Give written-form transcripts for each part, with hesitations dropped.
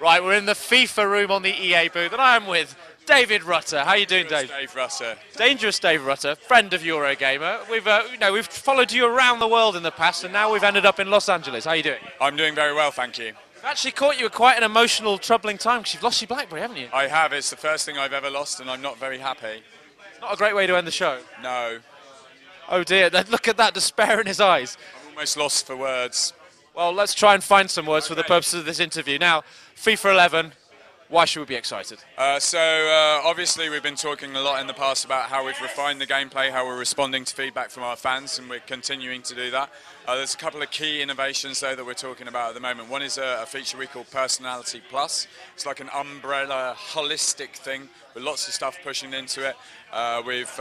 Right, we're in the FIFA room on the EA booth, and I am with David Rutter. How are you doing, Dave? Dave Rutter. Dangerous Dave Rutter, friend of Eurogamer. We've followed you around the world in the past, and now we've ended up in Los Angeles. How are you doing? I'm doing very well, thank you. We've actually caught you at quite an emotional, troubling time because you've lost your BlackBerry, haven't you? I have. It's the first thing I've ever lost, and I'm not very happy. It's not a great way to end the show. No. Oh dear, look at that despair in his eyes. I'm almost lost for words. Well, let's try and find some words for the purposes of this interview. Now, FIFA 11, why should we be excited? Obviously we've been talking a lot in the past about how we've refined the gameplay, how we're responding to feedback from our fans, and we're continuing to do that. There's a couple of key innovations though that we're talking about at the moment. One is a feature we call Personality Plus. It's like an umbrella, holistic thing with lots of stuff pushing into it. We've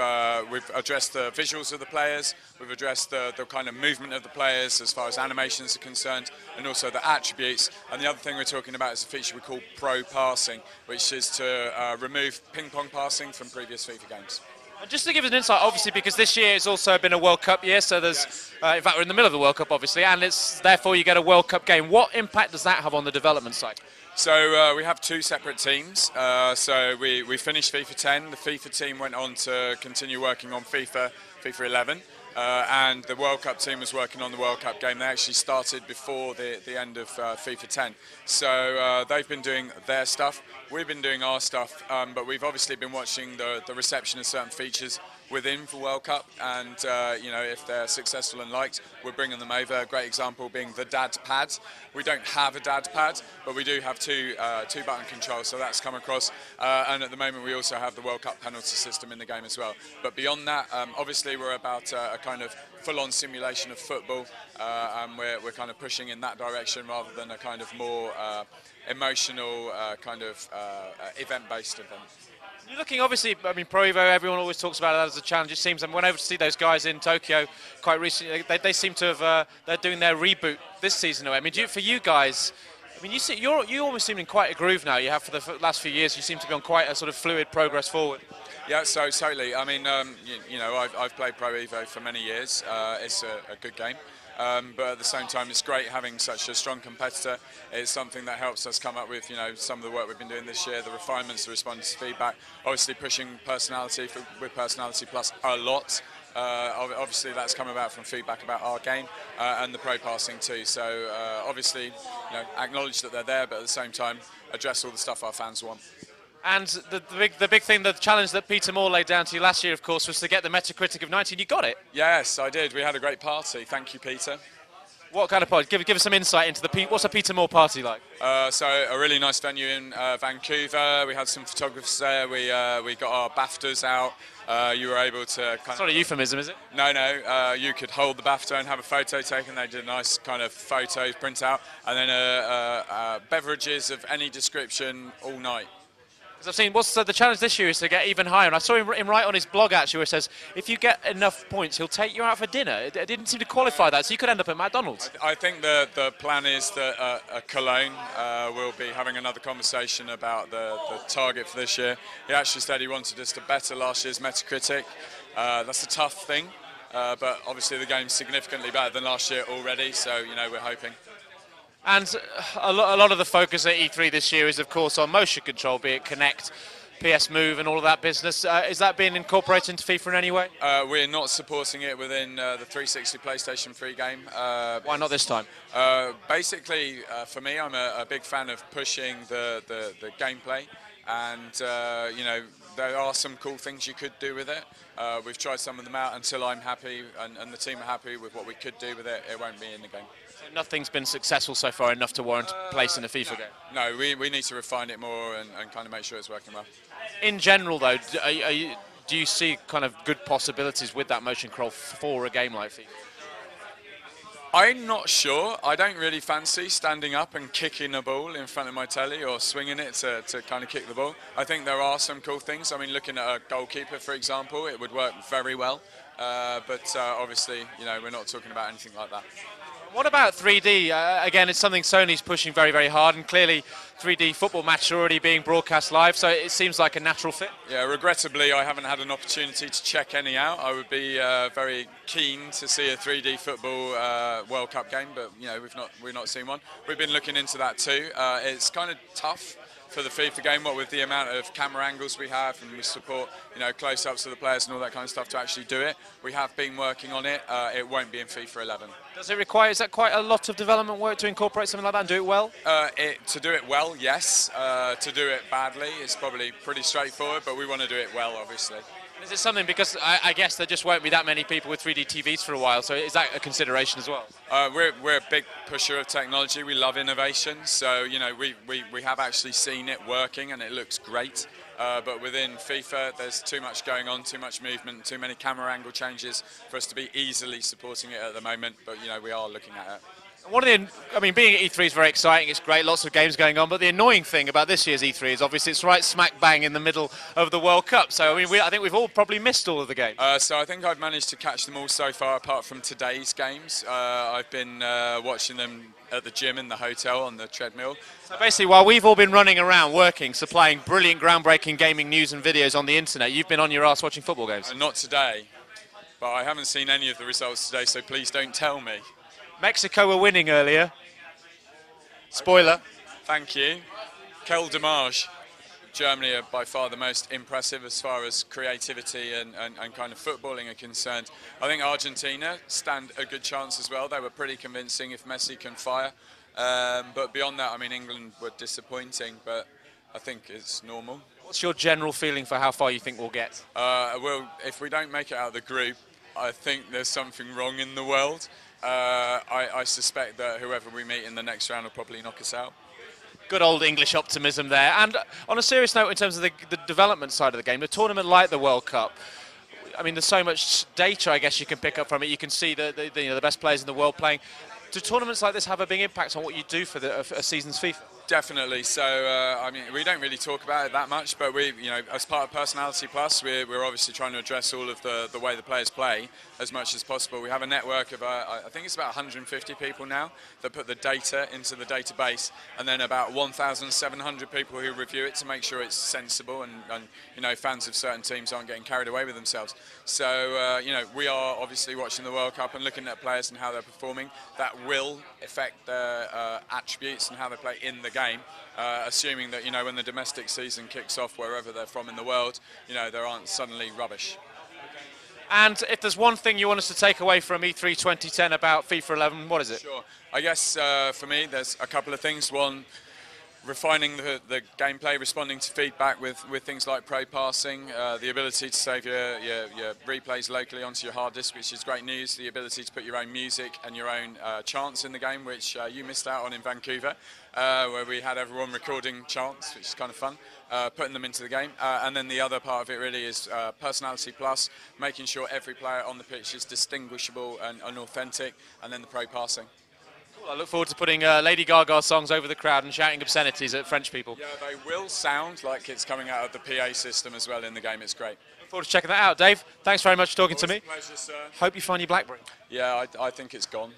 addressed the visuals of the players, we've addressed the kind of movement of the players as far as animations are concerned, and also the attributes. And the other thing we're talking about is a feature we call Pro Passing, which is to remove ping pong passing from previous FIFA games. And just to give us an insight, obviously, because this year has also been a World Cup year, so there's, in fact, we're in the middle of the World Cup, obviously, and it's therefore you get a World Cup game. What impact does that have on the development side? So we have two separate teams. So we finished FIFA 10. The FIFA team went on to continue working on FIFA 11. And the World Cup team was working on the World Cup game. They actually started before the end of FIFA 10. So they've been doing their stuff. We've been doing our stuff, but we've obviously been watching the reception of certain features within the World Cup, and if they're successful and liked, we're bringing them over. A great example being the dad pad. We don't have a dad pad, but we do have two button controls, so that's come across. And at the moment, we also have the World Cup penalty system in the game as well. But beyond that, obviously, we're about a kind of full-on simulation of football, and we're kind of pushing in that direction rather than a kind of more emotional event-based event. You're looking, obviously, I mean, Pro Evo, everyone always talks about that as a challenge. It seems, and when I see those guys in Tokyo quite recently, they seem to have, they're doing their reboot this season. I mean, for you guys, I mean, you almost seem in quite a groove now. You have for the last few years. You seem to be on quite a sort of fluid progress forward. Yeah, so totally. I mean, I've played Pro Evo for many years. It's a good game. But at the same time, it's great having such a strong competitor. It's something that helps us come up with, some of the work we've been doing this year, the refinements, the response to feedback, obviously pushing personality with Personality Plus a lot. Obviously, that's come about from feedback about our game and the pro passing too. So obviously, acknowledge that they're there, but at the same time, address all the stuff our fans want. And the big thing, the challenge that Peter Moore laid down to you last year, of course, was to get the Metacritic of 90. You got it. Yes, I did. We had a great party. Thank you, Peter. What kind of party? Give us some insight into what's a Peter Moore party like? So a really nice venue in Vancouver. We had some photographers there. We got our BAFTAs out. You were able to It's not a euphemism, is it? No. You could hold the BAFTA and have a photo taken. They did a nice kind of photo print out, and then beverages of any description all night. Because I've seen, the challenge this year is to get even higher, and I saw him write on his blog actually where it says, if you get enough points, he'll take you out for dinner. It didn't seem to qualify that, so you could end up at McDonald's. I think the plan is that Cologne will be having another conversation about the target for this year. He actually said he wanted us to better last year's Metacritic. That's a tough thing, but obviously the game's significantly better than last year already, so we're hoping. And a lot of the focus at E3 this year is, of course, on motion control, be it Connect, PS Move and all of that business. Is that being incorporated into FIFA in any way? We're not supporting it within the 360 PlayStation 3 game. Why not this time? Basically, for me, I'm a big fan of pushing the gameplay. And, there are some cool things you could do with it. We've tried some of them out. Until I'm happy and the team are happy with what we could do with it, it won't be in the game. So nothing's been successful so far enough to warrant place in a FIFA game? No, we need to refine it more and kind of make sure it's working well. In general, though, do you see kind of good possibilities with that motion control for a game like FIFA? I'm not sure. I don't really fancy standing up and kicking a ball in front of my telly or swinging it to kind of kick the ball. I think there are some cool things. I mean, looking at a Goalkeeper, for example, it would work very well. But obviously, we're not talking about anything like that. What about 3D? Again, it's something Sony's pushing very, very hard, and clearly 3D football matches are already being broadcast live, so it seems like a natural fit. Yeah, regrettably, I haven't had an opportunity to check any out. I would be very keen to see a 3D football World Cup game, but we've not seen one. We've been looking into that too. It's kind of tough for the FIFA game, what with the amount of camera angles we have, and we support close-ups of the players and all that kind of stuff to actually do it. We have been working on it. It won't be in FIFA 11. Does it require, is that quite a lot of development work to incorporate something like that and do it well? To do it well, yes. To do it badly is probably pretty straightforward, but we want to do it well, obviously. Is it something, because I guess there just won't be that many people with 3D TVs for a while, so is that a consideration as well? We're a big pusher of technology. We love innovation, so we have actually seen it working and it looks great. But within FIFA, there's too much going on, too much movement, too many camera angle changes for us to be easily supporting it at the moment. But we are looking at it. Being at E3 is very exciting. It's great, lots of games going on. But the annoying thing about this year's E3 is obviously it's right smack bang in the middle of the World Cup. So I think we've all probably missed all of the games. So I think I've managed to catch them all so far, apart from today's games. I've been watching them at the gym in the hotel on the treadmill. So basically, while we've all been running around working, supplying brilliant, groundbreaking gaming news and videos on the internet, you've been on your arse watching football games. Not today, but I haven't seen any of the results today. So please don't tell me. Mexico were winning earlier. Spoiler. Thank you. Quel dommage. Germany are by far the most impressive as far as creativity and kind of footballing are concerned. I think Argentina stand a good chance as well. They were pretty convincing if Messi can fire. But beyond that, England were disappointing, but I think it's normal. What's your general feeling for how far you think we'll get? Well, if we don't make it out of the group, I think there's something wrong in the world. I suspect that whoever we meet in the next round will probably knock us out. Good old English optimism there. And on a serious note, in terms of the development side of the game, the tournament like the World Cup, there's so much data, I guess, you can pick up from it. You can see the best players in the world playing. Do tournaments like this have a big impact on what you do for a season's FIFA? Definitely. So, we don't really talk about it that much, but we, as part of Personality Plus, we're obviously trying to address all of the way the players play as much as possible. We have a network of, I think it's about 150 people now that put the data into the database, and then about 1,700 people who review it to make sure it's sensible and fans of certain teams aren't getting carried away with themselves. So, we are obviously watching the World Cup and looking at players and how they're performing. That will affect their attributes and how they play in the game, assuming that when the domestic season kicks off wherever they're from in the world, they aren't suddenly rubbish. And if there's one thing you want us to take away from E3 2010 about FIFA 11, what is it? Sure. I guess for me there's a couple of things. One, refining the gameplay, responding to feedback with things like pro passing, the ability to save your replays locally onto your hard disk, which is great news, the ability to put your own music and your own chants in the game, which you missed out on in Vancouver, where we had everyone recording chants, which is kind of fun, putting them into the game. And then the other part of it really is Personality Plus, making sure every player on the pitch is distinguishable and authentic, and then the pro passing. I look forward to putting Lady Gaga songs over the crowd and shouting obscenities at French people. Yeah, they will sound like it's coming out of the PA system as well in the game. It's great. Look forward to checking that out. Dave, thanks very much for talking to me. Pleasure, sir. Hope you find your BlackBerry. Yeah, I think it's gone.